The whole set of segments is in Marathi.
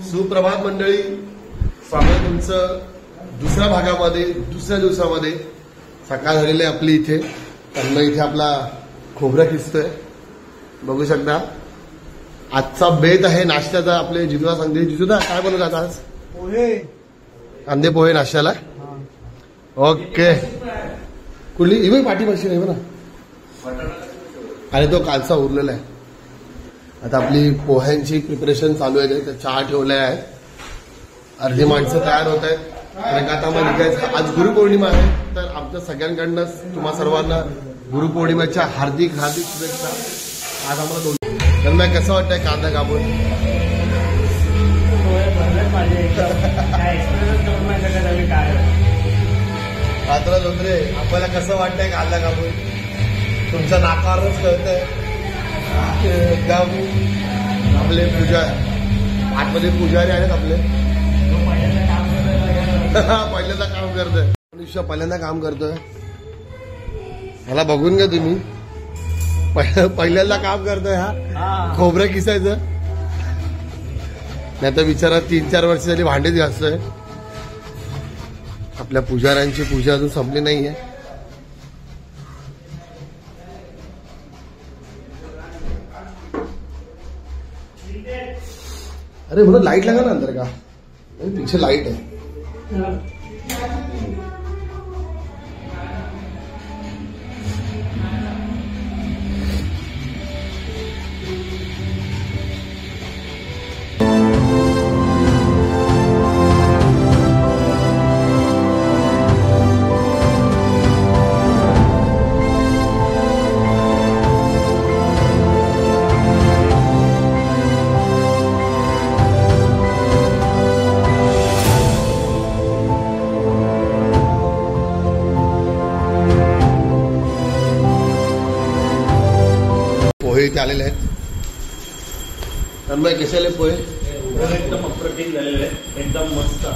सुप्रभात मंडळी, स्वागत तुमचं दुसऱ्या भागामध्ये, दुसऱ्या दिवसामध्ये. सकाळ झालेली आहे आपली इथे. त्यांना इथे आपला खोबरा खिचतोय, बघू शकता. आजचा बेत आहे नाश्त्याचा. आपले जिजुदा सांगते. जिजुदा काय बनवतात आज? पोहे, कांदे पोहे नाश्त्याला. ओके. कुठली इव्हन पाठी बसली नाही बरं. आणि तो कालचा उरलेला आहे. आता आपली पोह्यांची प्रिपरेशन चालू आहे. तर चहा ठेवल्या आहेत. अर्धी माणसं तयार होत आहेत. कारण आता मग निघायचं. आज गुरुपौर्णिमा आहे. तर आमच्या सगळ्यांकडनं तुम्हा सर्वांना गुरुपौर्णिमेच्या हार्दिक हार्दिक शुभेच्छा. आज आम्हाला दोन. तर मग कसं वाटतंय कांदा कापून? पात्र धोत्रे, आपल्याला कसं वाटतंय कांदा कापून? तुमच्या नाकावरच कळतंय. एकदम आपले पूजा आतमध्ये पुजारी आहेत आपले. पहिल्यांदा काम करतोय मनुष्य, पहिल्यांदा काम करतोय. मला बघून घ्या तुम्ही. पहिल्यांदा काम करतोय. हा खोबरं किसायचं. नाही तर विचारा 3-4 वर्ष झाली भांडे घासतोय. आपल्या पुजाऱ्यांची पूजा अजून संपली नाहीये. अरे म्हणून लाइट लगा ना अंदर का, पीछे लाइट है. पोहे इथे आलेले आहेत. तन्मय कसे आले पोहे? एकदम अप्रतिम झालेले आहेत, एकदम मस्त.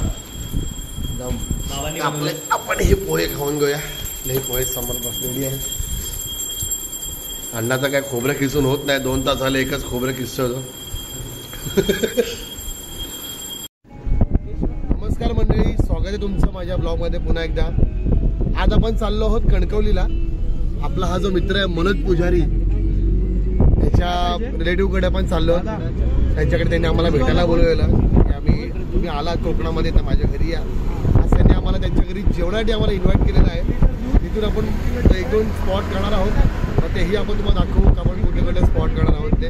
आपण हे पोहे खाऊन घेऊया. हे पोहे समोर बसलेली आहे. अण्णाचा काय खोबरं खिसून होत नाही. 2 तास झाले एकच खोबरं खिसतो. नमस्कार मंडळी, स्वागत आहे तुमचं माझ्या ब्लॉगमध्ये पुन्हा एकदा. आज आपण चाललो आहोत कणकवलीला. आपला हा जो मित्र आहे मनोज पुजारी, त्याच्या रिलेटिव्ह कडे आपण चाललो. त्यांच्याकडे त्यांनी आम्हाला भेटायला बोलवलेलं की तुम्ही आलात कोकणामध्ये तर माझ्या घरी या. आज त्यांनी आम्हाला त्यांच्या घरी जेवणासाठी आम्हाला इन्व्हाइट केलेलं आहे. तिथून आपण 1-2 स्पॉट करणार आहोत. मग तेही आपण तुम्हाला दाखवू का आपण कुठे कुठे स्पॉट करणार आहोत ते.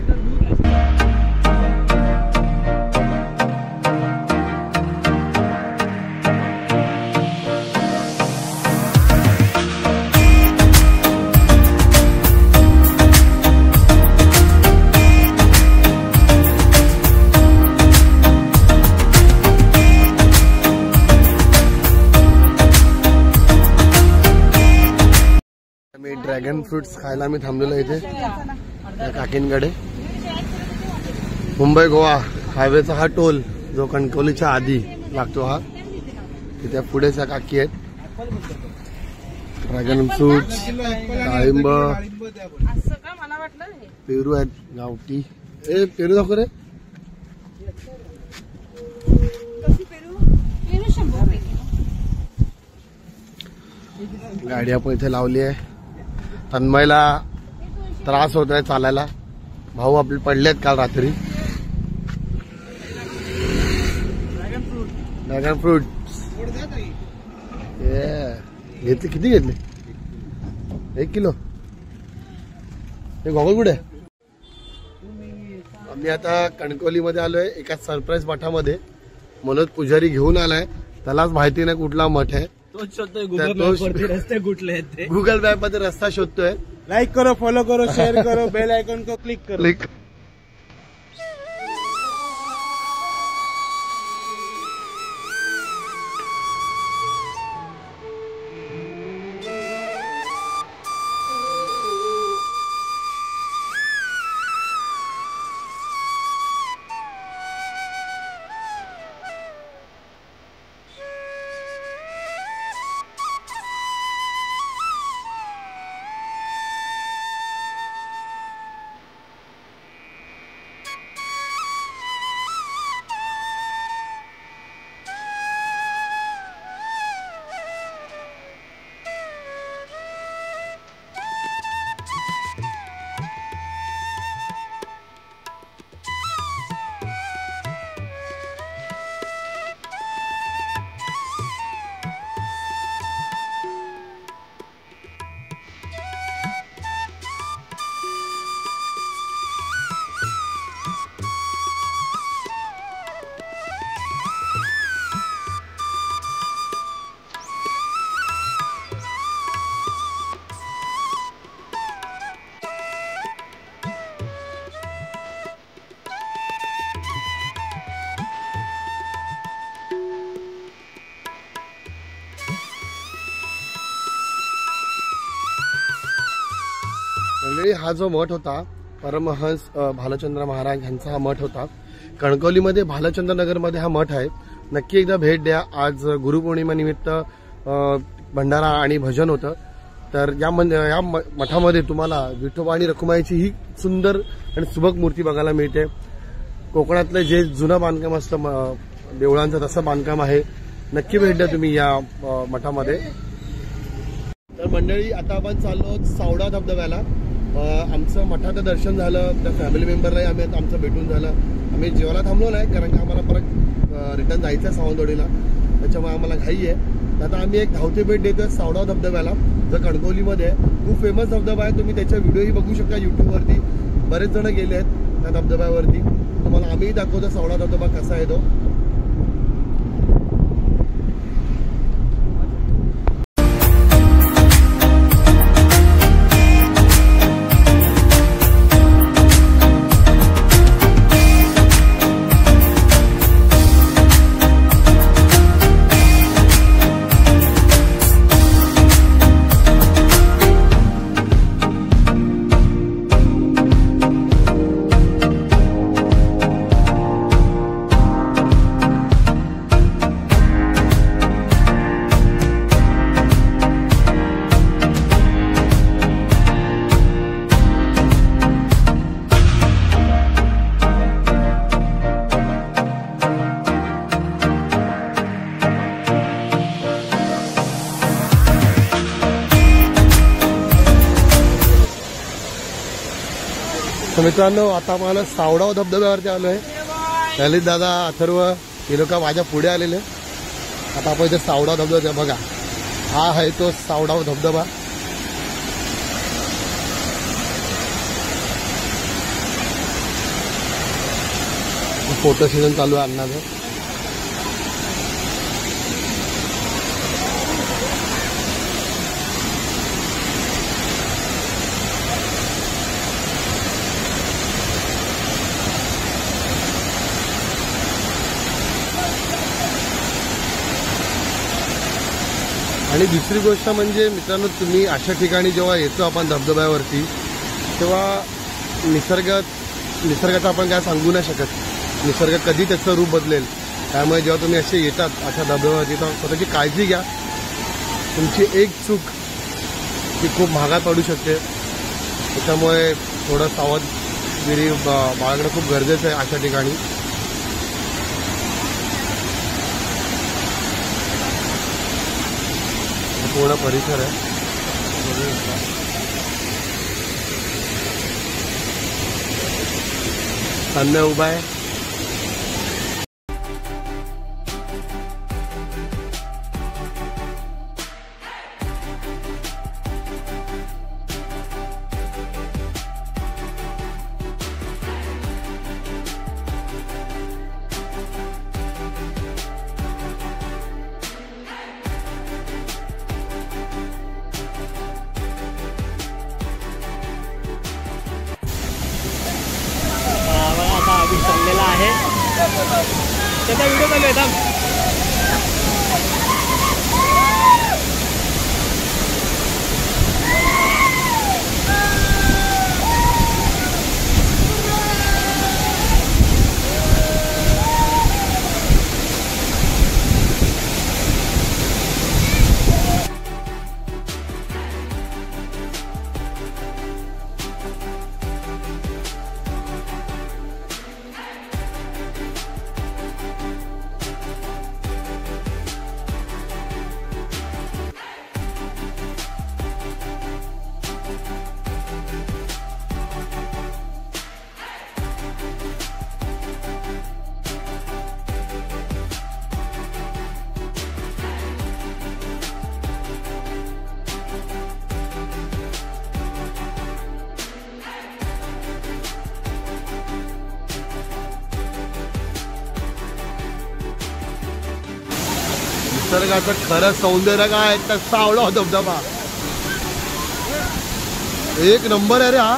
ड्रॅगन फ्रुट्स खायला आम्ही थांबलेलो इथे त्या काकींकडे. मुंबई गोवा हायवेचा हा टोल जो कणकवलीच्या आधी लागतो, हा तिथे पुढेच काकी आहेत. ड्रॅगन फ्रुट्स, डाळिंब, पेरू आहेत गावठी. ए पेरू दाखव रे. गाडी आपण इथे लावली आहे. तन्मयला त्रास होत आहे चालायला. भाऊ आपले पडलेत काल रात्री. ड्रॅगन फ्रूट घेतले. किती घेतले? 1 किलो. हे गॉगल कुठे? आम्ही आता कणकवलीमध्ये आलोय एका सरप्राईज मठामध्ये. मनोज पुजारी घेऊन आलाय. त्यालाच माहिती नाही कुठला मठ आहे. तोच शोधतोय गुगल रस्ते कुठले आहेत ते. गुगल मॅप मध्ये रस्ता शोधतोय. लाईक करो, फॉलो करो, शेअर करो, बेल आयकॉन को क्लिक करो. मंडळी हा जो मठ होता परमहंस भालचंद्र महाराज यांचा हा मठ होता. कणकवलीमध्ये भालचंद्र नगरमध्ये हा मठ आहे. नक्की एकदा भेट द्या. आज गुरुपौर्णिमेनिमित्त भंडारा आणि भजन होतं. तर या मठामध्ये तुम्हाला विठोबा आणि रखुमाईची ही सुंदर आणि सुबक मूर्ती बघायला मिळते. कोकणातलं जे जुनं बांधकाम असतं देवळांचं तसं बांधकाम आहे. नक्की भेट द्या तुम्ही या मठामध्ये. तर मंडळी आता आपण चाललो सावडा धबधब्याला. आमचं मठाचं दर्शन झालं, त्या फॅमिली मेंबरलाही आमचं भेटून झालं. आम्ही जेवायला थांबलो नाही कारण की आम्हाला परत रिटर्न जायचं आहे सावंतवाडीला, त्याच्यामुळे आम्हाला घाई आहे. आता आम्ही एक धावते भेट देतोय सावडा धबधब्याला, जो कणकवलीमध्ये खूप फेमस धबधबा आहे. तुम्ही त्याच्या व्हिडिओही बघू शकता यूट्यूबवरती. बरेच जण गेले आहेत त्या धबधब्यावरती. तुम्हाला आम्हीही दाखवतो सावडा धबधबा कसा आहे तो. तर मित्रांनो आता मला सावडा धबधब्यावरती आलोय. ललित दादा, अथर्व हे लोक माझ्या पुढे आलेले. आता आपण इथे सावडा धबधबा बघा. हा आहे तो सावडा धबधबा. फोटो सेशन चालू आहे अण्णाचं. आणि दुसरी गोष्ट म्हणजे मित्रांनो, अशा ठिकाणी जेव्हा येतो आपण धबधब्यावरती तेव्हा निसर्गाचं आपण काय सांगू नाही शकत. निसर्ग कधी त्याचं रूप बदलेल. त्यामुळे जेव्हा तुम्ही असे येतात अशा धबधब्यावरती तर स्वतःची काळजी घ्या. तुमची एक चूक ही खूप महागात पडू शकते. त्याच्यामुळे थोडं सावधगिरी बाळगणं खूप गरजेचं आहे अशा ठिकाणी. पूर्ण परिसर आहे. अन्य उभा आहे. चाललेला आहे त्याचा व्हिडिओ चालू आहे. निसर्गाचं खरं सौंदर्य काय तर सावडा धबधबा एक नंबर आहे रे हा.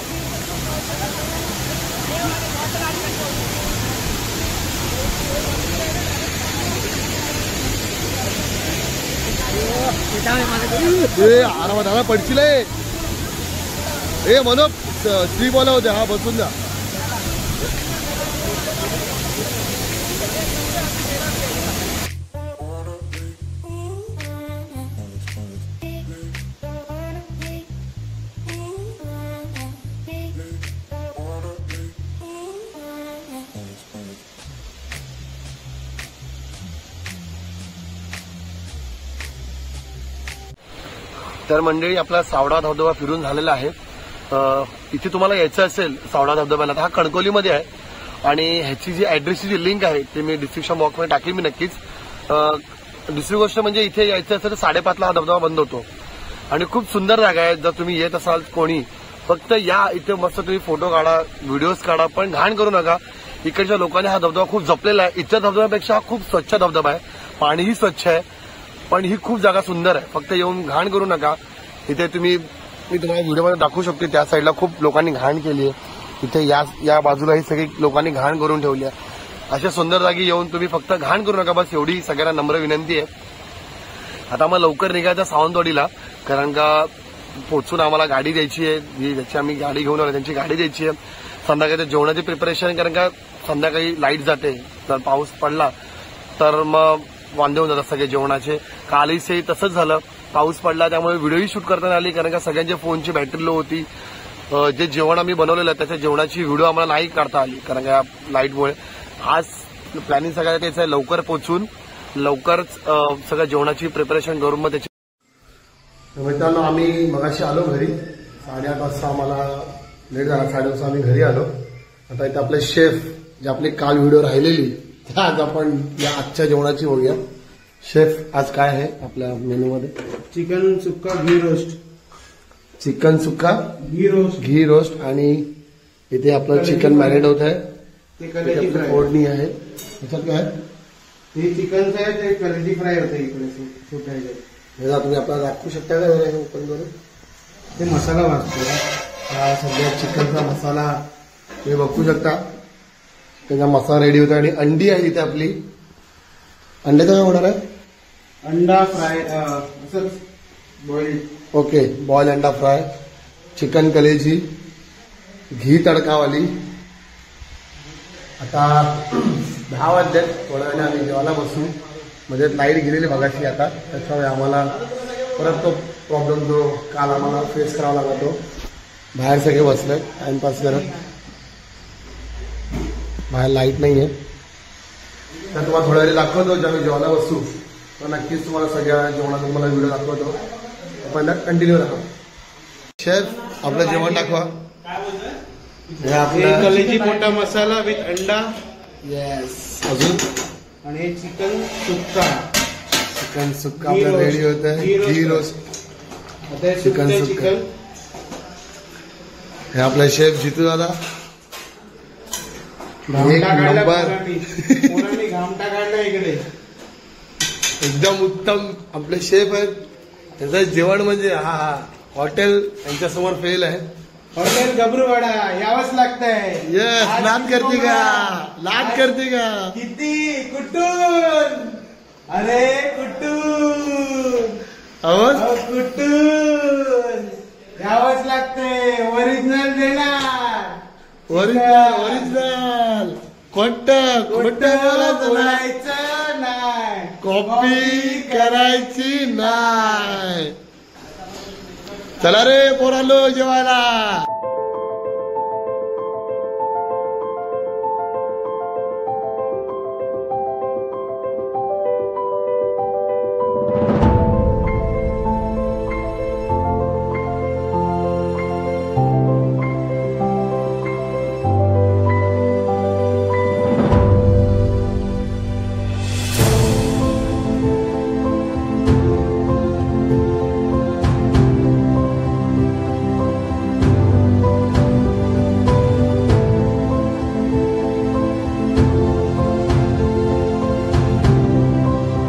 आरामात आला पडशील. ए मनोज श्री बोला होते. हा बसून जा. तर मंडळी आपला सावडा धबधबा फिरून झालेला आहे. इथे तुम्हाला यायचं असेल सावडा धबधब्याला तर हा कणकोलीमध्ये आहे आणि ह्याची जी ऍड्रेसची जी लिंक आहे ती मी डिस्क्रिप्शन बॉक्समध्ये टाकेल मी नक्कीच. दुसरी गोष्ट म्हणजे इथे यायचं असेल तर 5:30ला हा धबधबा बंद होतो आणि खूप सुंदर जागा आहे. जर तुम्ही येत असाल कोणी फक्त या इथे मस्त तुम्ही फोटो काढा व्हिडिओज काढा पण घाण करू नका. इकडच्या लोकांनी हा धबधबा खूप जपलेला आहे. इतर धबधब्यापेक्षा हा खूप स्वच्छ धबधबा आहे. पाणीही स्वच्छ आहे पण ही खूप जागा सुंदर आहे. फक्त येऊन घाण करू नका. इथे मी तुम्हाला व्हिडिओमध्ये दाखवू शकतो त्या साईडला खूप लोकांनी घाण केली आहे. इथे या बाजूला ही सगळी लोकांनी घाण करून ठेवली आहे. अशा सुंदर जागी येऊन तुम्ही फक्त घाण करू नका बस एवढी सगळ्यांना नम्र विनंती आहे. आता आम्हाला लवकर निघायचं सावंतवाडीला कारण का पोहोचून आम्हाला गाडी द्यायची आहे. ज्याची आम्ही गाडी घेऊन आलो त्यांची गाडी द्यायची आहे. संध्याकाळी जेवणाची प्रिपरेशन कारण का संध्याकाळी लाईट जाते तर पाऊस पडला तर मग वांदे होऊन जातात सगळे जेवणाचे. कालही तसंच झालं पाऊस पडला त्यामुळे व्हिडिओही शूट करता आली कारण का सगळ्यांच्या फोनची बॅटरी लो होती. जे जेवण आम्ही बनवलेलं त्याच्या जेवणाची व्हिडिओ आम्हाला नाही काढता आली कारण का लाईटमुळे. आज प्लॅनिंग सगळ्या त्याचं आहे लवकर पोहोचून लवकरच सगळं जेवणाची प्रिपरेशन करून मग त्याची. मित्रांनो आम्ही मगाशी आलो घरी 8:30 वाजता आम्हाला लेट झाला. 8:30 वाजता आम्ही घरी आलो. आता इथे आपले शेफ जे आपली काल व्हिडिओ राहिलेली त्या आज आपण या आजच्या जेवणाची बघूया. शेफ आज काय आहे आपल्या मेनूमध्ये? चिकन सुक्का घी रोस्ट. चिकन सुक्का घी रोस्ट आणि इथे आपलं चिकन मॅरिनेट होत आहे. ते फोडणी आहे. त्याच्यात काय आहे? हे चिकनचं आहे ते कलेजी फ्राय होतं इकडे सुटायचं. तुम्ही आपल्याला दाखवू शकता का ओपन करून? ते मसाला भाजतो. हा सध्या चिकनचा मसाला तुम्ही बघू शकता. त्याचा मसाला रेडी होता आणि अंडी आहे इथे आपली. अंड्याचं काय होणार आहे? अंडा फ्राय असंच बॉइल्ड. ओके बॉइल अंडा फ्राय चिकन कलेजी घी तडकावाली. आता 10 वाजल्यात थोड्या वेळाने आम्ही जेवायला बसू. म्हणजे लाईट गेलेली मगाशी आता त्याच्यामुळे आम्हाला परत तो प्रॉब्लेम जो काल आम्हाला फेस करावा लागला तो. बाहेर सगळे बसले टाइमपास करत. बाहेर लाईट नाही आहे तर तुम्हाला थोड्या वेळ दाखवतो जेव्हा मी जेवायला बसू तर नक्कीच तुम्हाला सगळ्या जेवणाचा तुम्हाला व्हिडिओ दाखवतो. आपण कंटिन्यू राहा. शेफ आपलं जेवण दाखवा. कलेजी मोठा मसाला विथ अंडा. येस अजून आणि हे चिकन सुक्का. चिकन सुक्का आपलं रेडी होत आहे. घी रोस्ट चिकन सुक्का. हे आपला शेफ जितू दादा एक नंबर. घामटा काढला इकडे एकदम उत्तम आपले शेफ आहेत. त्याचं जेवण म्हणजे हा हॉटेल यांच्यासमोर फेल आहे. हॉटेल गबरूवाडा यावंच लागतंय. येस लाद करते का लाद करते का किती कुठून अरे कुठून कुठून यावंच लागतंय. ओरिजिनल देणार. ओरिजिनल खोटं बोलायचं नाही. कॉपी करायची नाही. चला रे पोरालो जेवायला.